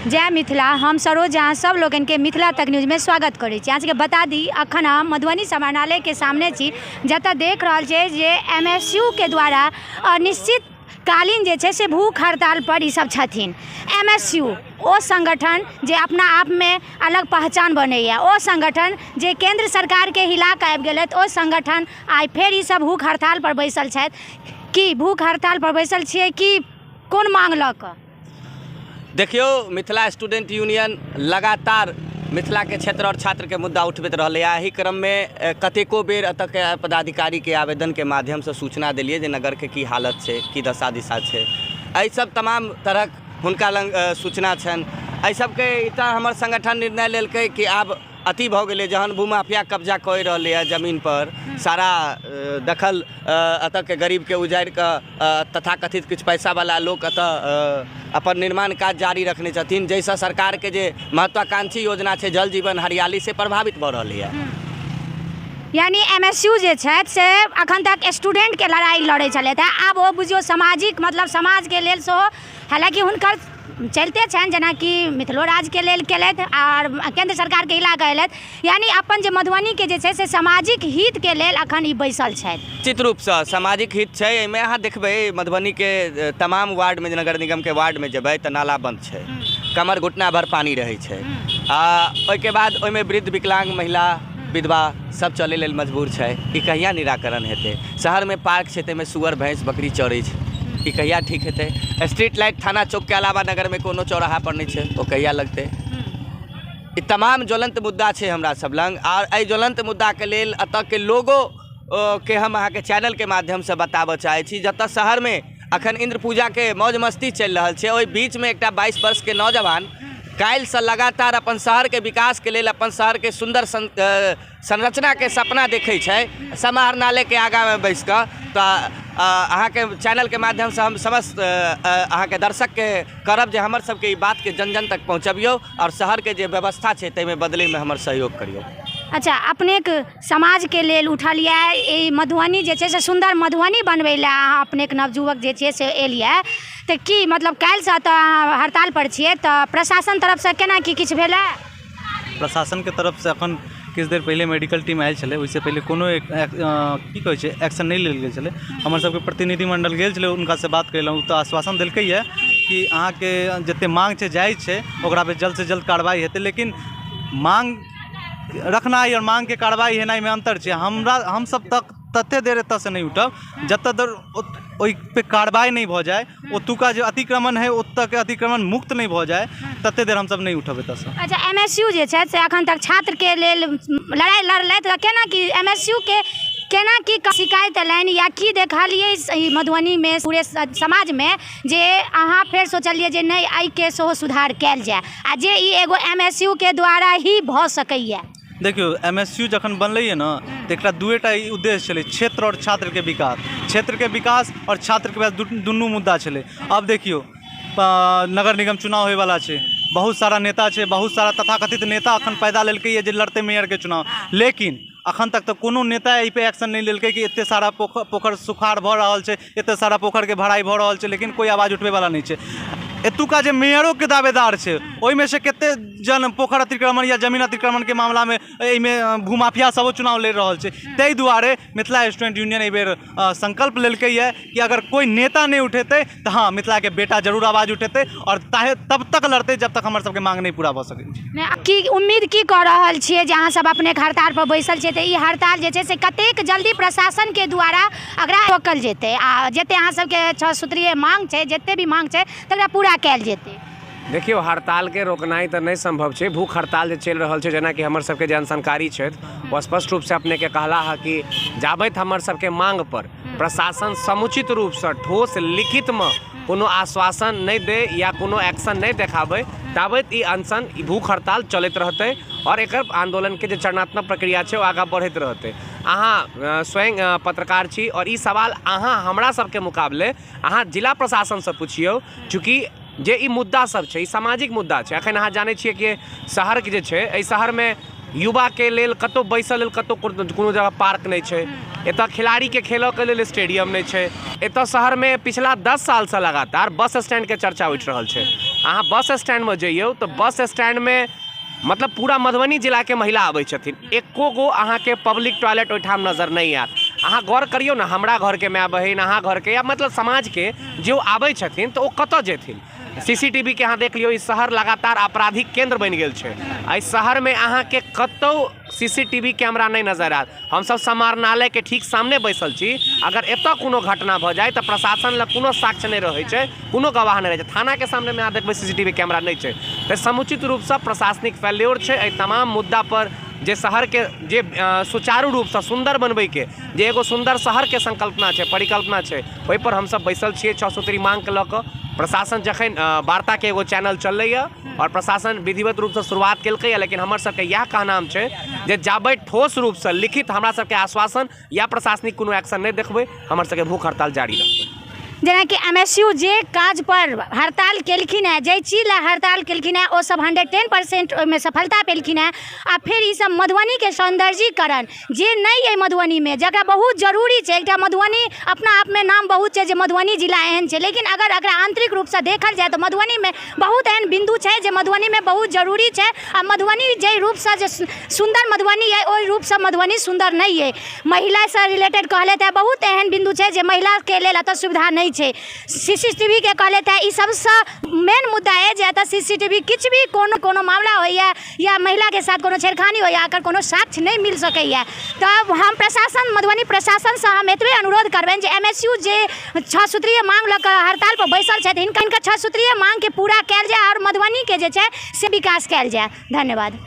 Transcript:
जय मिथिला। हम सरोज अहाँ सब लोगन के मिथिला तक न्यूज में स्वागत करै छी। अहाँके बता दी अखन हम मधुबनी समाहरणालय के सामने छी, जतऽ देख रहल छै जे MSU के द्वारा अनिश्चित कालीन जे छै से भूख हड़ताल पर ई सब छथिन। MSU ओ संगठन जे अपना आप में अलग पहचान बनैया, ओ संगठन जे केंद्र सरकार के हिला के आबि गेलथि, ओ संगठन आइ फेर ई सब भूख हड़ताल पर बैसल छथि। की भूख हड़ताल पर बैसल छियै कि कोन मांग लऽ कऽ? देखियो, मिथिला स्टूडेंट यूनियन लगातार मिथिला के क्षेत्र और छात्र के मुद्दा उठबैत रहलै। एही क्रम में कतेको बेर एतऽ के पदाधिकारी के आवेदन के माध्यम से सूचना देलिए जे नगर के की हालत छै, की दशा दिशा छै। एहि सब तमाम तरहक हुनका लग सूचना छनि। एहि सबके इतना हमर संगठन निर्णय लेलकै कि आब अति भऽ गेलै। जहन भूमाफिया कब्जा कऽ रहलै है जमीन पर, सारा दखल एतऽ के गरीब के उजाड़ि कऽ तथाकथित किछु पैसा वाला लोग एतऽ अपन निर्माण काज जारी रखने छथिन, जैसा सरकार के जे महत्वाकांक्षी योजना छै जल जीवन हरियाली से प्रभावित भऽ रहलै है। यानी MSU जे छथि से अखन तक स्टूडेंट के लड़ाई लड़ै छलथि है, आब ओ बुझियो सामाजिक मतलब समाज के लेल सेहो, हालांकि हुनकर चलते छनि जेनाकि मिथिलो राज्य के लेल केलथि और केंद्र सरकार के इलाका अयलथि। यानी अपन जे मधुबनी के जे छै से सामाजिक हित के लेल अखन ई बैसल छथि। निश्चित रूप से सामाजिक हित छै। एहिमे अहाँ देखबै मधुबनी के तमाम वार्ड में, नगर निगम के वार्ड में जेबै तऽ नाला बंद छै, कमर घुटना भर पानी रहै छै। ओहिके बाद ओहिमे वृद्ध विकलांग महिला विधवा सब चलै लेल मजबूर छै। ई कहिया निराकरण हेतै? शहर में पार्क छै, ताहिमे सुअर भैंस बकरी चरै छै, ई कहिया ठीक हेतै? स्ट्रीट लाइट थाना चौक के अलावा नगर में कोनो चौराहा पर नहीं छै, वो कहिया लगतै? ई तमाम ज्वलंत मुद्दा छै हमरा सब लंग। और एहि ज्वलंत मुद्दा के लेल एतऽ के लोगो के हम अहाँ के चैनल के माध्यम से बताबऽ चाहै छी। जतऽ शहर में अखन इंद्र पूजा के मौज मस्ती चलि रहल छै, ओहि बीच में एकटा 22 वर्ष के नौजवान काल्हि से लगातार अपन शहर के विकास के लेल, अपन शहर के सुंदर संरचना के सपना देखै छै समाहरणालय के आगा में बैस कऽ। तऽ अहाँ के चैनल के माध्यम से हम समस्त अहाँ के दर्शक के करब जे हमर सबके ई बात के जन जन तक पहुँचबियौ और शहर के जे व्यवस्था छै ताहिमे बदलै में हमर सहयोग करियौ। अच्छा, अपने समाज के लेल उठलिए ई मधुबनी जे छै से सुंदर मधुबनी बनबै लए अहाँ अपने नवयुवक जे छियै से एलिए, तऽ की मतलब काल्हि से तऽ हड़ताल पर छियै, तऽ प्रशासन तरफ से केना की किछु भेलै? प्रशासन के तरफ से अखन किछु देर पहले मेडिकल टीम आयल छलै, ओहिसँ पहले कोनो की कहै छै एक्शन नहीं लेल गेल छलै। हमर सबके प्रतिनिधिमंडल गेल छलै, हुनका से बात केलहुँ तऽ आश्वासन देलकै है कि अहाँके जते मांग छै जायज छै, ओकरा पे जल्द से जल्द कार्रवाई हेतै। लेकिन मांग रखनाइ और मांग के कार्रवाई हेनाइ में अंतर छै। हम सब तक तते देर एतऽ से नहीं उठब जतऽ देर ओहि पे कार्रवाई नहीं भऽ जाए, ओतुका जो अतिक्रमण है ओतऽ के अतिक्रमण मुक्त नहीं भऽ जाए, तते देर हम सब नहीं उठब एतऽ से। अच्छा, MSU जे छै से अखन तक छात्र के लेल लड़ाई लड़लथि, केना की MSU के केना की शिकायत एलनि या की देखलिए मधुबनी में पूरे समाज में जे अहाँ फेर सोचलिए जे नहीं एहि के सेहो सुधार कयल जाए आ जे ई एगो MSU के द्वारा ही भऽ सकैया? देखियो, MSU जखन बनलै है ना तो एक दुएटा उद्देश्य छलै, क्षेत्र और छात्र के विकास। क्षेत्र के विकास और छात्र के विकास दुनू मुद्दा छलै। अब देखियो, नगर निगम चुनाव होय वाला छै, बहुत सारा नेता छै, बहुत सारा तथाकथित नेता अखन पैदा लेलकै है जे लड़ते मेयर के चुनाव। लेकिन अखन तक तो कोनो नेता एहि पे एक्शन नहीं लेलकै कि एते सारा पोखर सुखाड़ भऽ रहल छै, एते सारा पोखर के भराई भऽ रहल छै, लेकिन कोई आवाज उठबै वाला नहीं छै। एतुका जे मेयरों के दावेदार छै, ओहिमे से कते जन पोखर अतिक्रमण या जमीन अतिक्रमण के मामला में एहिमे भूमाफिया सब चुनाव लड़ रहल छै। ताहि दुआरे मिथिला स्टूडेंट यूनियन एहि बेर संकल्प लेलकै है कि अगर कोई नेता नहीं उठेतै तऽ हाँ, मिथिला के बेटा जरूर आवाज उठेतै और तब तक लड़तै जब तक हमर सबके मांग नहीं पूरा भऽ सकै। की उम्मीद की कऽ रहल छियै जे अहाँ सब अपने हड़ताल पर बैसल छियै, तऽ ई हड़ताल जे छै से कतेक जल्दी प्रशासन के द्वारा एकरा रोकल जेतै आ जते अहाँ सबके 6 सूत्रीय मांग छै, जते भी मांग छै तकरा पूरा कयल जेतै? देखियो, हड़ताल के रोकनाइ तऽ नहीं संभव छै। भूख हड़ताल जे चलि रहल छै, जेना कि हमर सबके जनसंकारी छथि, वो स्पष्ट रूप से अपने के कहला है कि जाबैत हमर सबके मांग पर प्रशासन समुचित रूप से ठोस लिखित में कोनो आश्वासन नहीं दे या कोनो एक्शन नहीं देखाबै, ताबैत ई अनशन, ई भूख हड़ताल चलैत रहतै और एकर आंदोलन के जो चरणात्मक प्रक्रिया छै वो आगा बढ़ैत रहतै। अहाँ स्वयं पत्रकार छी और ई सवाल अहाँ हमरा सबके मुकाबले अहाँ जिला प्रशासन से पूछियौ, चूँकि जे ई मुद्दा सब छै, ई सामाजिक मुद्दा छै। अखन अहाँ जानै छियै कि शहर के जे छै, एहि शहर में युवा के लेल कतौ बैसल लेल कतौ कोनो जगह पार्क नहीं छै, एतऽ खिलाड़ी के खेलऽ के लेल स्टेडियम नहीं छै, एतऽ शहर में पिछला 10 साल से लगातार बस स्टैंड के चर्चा उठि रहल छै। अहाँ बस स्टैंड में जइयो तो बस स्टैंड में मतलब पूरा मधुबनी जिला के महिला आबै छथिन, एको गो अहाँ के पब्लिक टॉयलेट ओहिठाम नजर नहीं आयत। अहाँ गौर करियो ना, हमरा घर के माय बहिन, अहाँ घर के या मतलब समाज के जो आबै छथिन तो वो कतऽ जेथिन। सीसीटीवी के अहाँ देख लियो, इस शहर लगातार आपराधिक केंद्र बन गेल छै। एहि शहर में अहाँ के कतौ सीसीटीवी कैमरा नहीं नजर आयत। हम सब समाहरणालय के ठीक सामने बैसल छी, अगर एतऽ कोनो घटना भऽ जाए तो प्रशासन लग कोनो साक्ष्य नहीं रहै छै, कोनो गवाह नहीं रहै छै। थाना के सामने में अहाँ देखबै सीसीटीवी कैमरा नहीं छै, तो समुचित रूप से प्रशासनिक फेल्योर छै। एहि तमाम मुद्दा पर जे शहर के जे सुचारू रूप से सुंदर बनबै के जे एगो सुंदर शहर के संकल्पना छै, परिकल्पना छै, ओहि पर हम सब बैसल छियै 6 सूत्री मांग के लऽ कऽ। प्रशासन जखन वार्ता के एगो चैनल चलैया और प्रशासन विधिवत रूप से शुरुआत केलकै, लेकिन हमर सबके यह कहनाम छै जे जाबे ठोस रूप से लिखित हमरा सबके आश्वासन या प्रशासनिक कोनो एक्शन नहीं देखबै, हमर सबके भूख हड़ताल जारी रहतै। जेना कि MSU जे काज पर हड़ताल केलखिन है, जे चीज ला हड़ताल केलखिन है, ओ सब 110% ओहिमे सफलता पेलखिन है। आ फिर ई सब मधुबनी के सौंदर्यीकरण जे नहीं है मधुबनी में, जकरा बहुत जरूरी छै। एकटा मधुबनी अपना आप में नाम बहुत छै जे मधुबनी जिला एहन छै, लेकिन अगर एकरा आंतरिक रूप से देखल जाए तो मधुबनी में बहुत एहन बिंदु छै जे मधुबनी में बहुत जरूरी छै। आ मधुबनी जे रूप से जे सुंदर मधुबनी है, ओहि रूप से मधुबनी सुंदर नहीं है। महिला से रिलेटेड कहले तो बहुत एहन बिंदु छै जे महिला के लेल एतऽ सुविधा नहीं छै। सीसीटीवी के कहले थे ई सबसे मेन मुद्दा है जे एतऽ सीसीटीवी किछ भी कोनो मामला होइए या महिला के साथ कोनो छेड़खानी होइए, अगर कोनो साक्ष्य नहीं मिल सकैए, तब हम प्रशासन मधुबनी प्रशासन से हम एतबे अनुरोध करबनि जे MSU जे 6 सूत्रीय मांग लऽ कऽ हड़ताल पर बैसल छथि, हिनका 6 सूत्रीय मांग के पूरा कयल जाए और मधुबनी के जे छै से विकास कयल जाए। धन्यवाद।